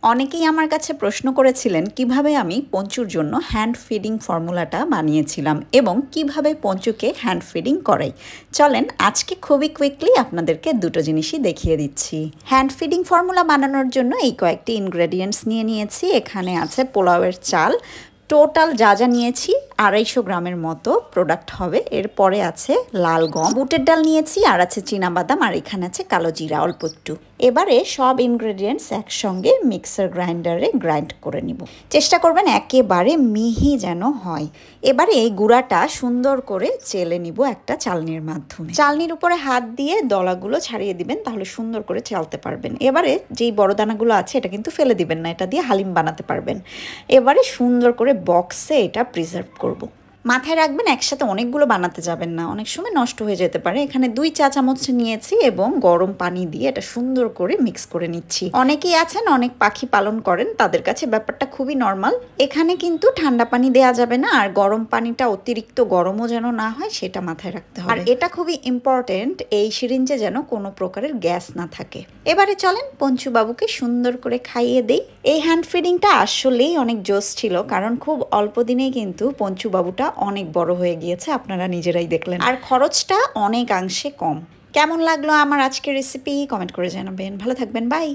অনেকেই আমার কাছে প্রশ্ন করেছিলেন কিভাবে আমি পঞ্চুর জন্য হ্যান্ড ফিডিং ফর্মুলাটা বানিয়েছিলাম এবং কিভাবে পঞ্চুকে হ্যান্ড ফিডিং করাই। চলেন আজকে খুবই কুইকলি আপনাদেরকে দুটো জিনিসই দেখিয়ে দিচ্ছি। হ্যান্ড ফিডিং ফর্মুলা বানানোর জন্য এই কয়েকটি ইনগ্রেডিয়েন্টস নিয়েছি। এখানে আছে পোলাওয়ের চাল, টোটাল যা নিয়েছি 250 গ্রামের মতো প্রোডাক্ট হবে। এরপরে আছে লাল গম, বুটের ডাল নিয়েছি, আর আছে চীনাবাদাম, আর এখানে আছে কালো জিরা অল্প একটু। এবারে সব ইনগ্রেডিয়েন্টস একসঙ্গে মিক্সার গ্রাইন্ডারে গ্রাইন্ড করে নিব। চেষ্টা করবেন একেবারে মিহি যেন হয়। এবারে এই গুঁড়াটা সুন্দর করে চেলে নিব একটা চালনির মাধ্যমে। চালনির উপরে হাত দিয়ে দলাগুলো ছাড়িয়ে দিবেন, তাহলে সুন্দর করে চালতে পারবেন। এবারে যেই বড় দানাগুলো আছে এটা কিন্তু ফেলে দিবেন না, এটা দিয়ে হালিম বানাতে পারবেন। এবারে সুন্দর করে বক্সে এটা প্রিজার্ভ করব। মাথায় রাখবেন একসাথে অনেকগুলো বানাতে যাবেন না, অনেক সময় নষ্ট হয়ে যেতে পারে। এখানে 2 চা চামচ নিয়েছি এবং গরম পানি দিয়ে এটা সুন্দর করে মিক্স করে নিচ্ছি। অনেকেই আছেন অনেক পাখি পালন করেন, তাদের কাছে ব্যাপারটা খুবই নর্মাল। এখানে কিন্তু ঠান্ডা পানি দেয়া যাবে না, আর গরম পানিটা অতিরিক্ত গরমও যেন না হয় সেটা মাথায় রাখতে হবে। আর এটা খুবই ইম্পর্টেন্ট, এই সিরিঞ্জে যেন কোনো প্রকারের গ্যাস না থাকে। এবারে চলেন পঞ্চু বাবুকে সুন্দর করে খাইয়ে দেই। এই হ্যান্ড ফিডিংটা আসলেই অনেক জোস ছিল, কারণ খুব অল্প দিনেই কিন্তু পঞ্চু বাবুটা অনেক বড় হয়ে গিয়েছে, আপনারা নিজেরাই দেখলেন। আর খরচটা অনেকাংশে কম। কেমন লাগলো আমার আজকের রেসিপি কমেন্ট করে জানাবেন। ভালো থাকবেন, বাই।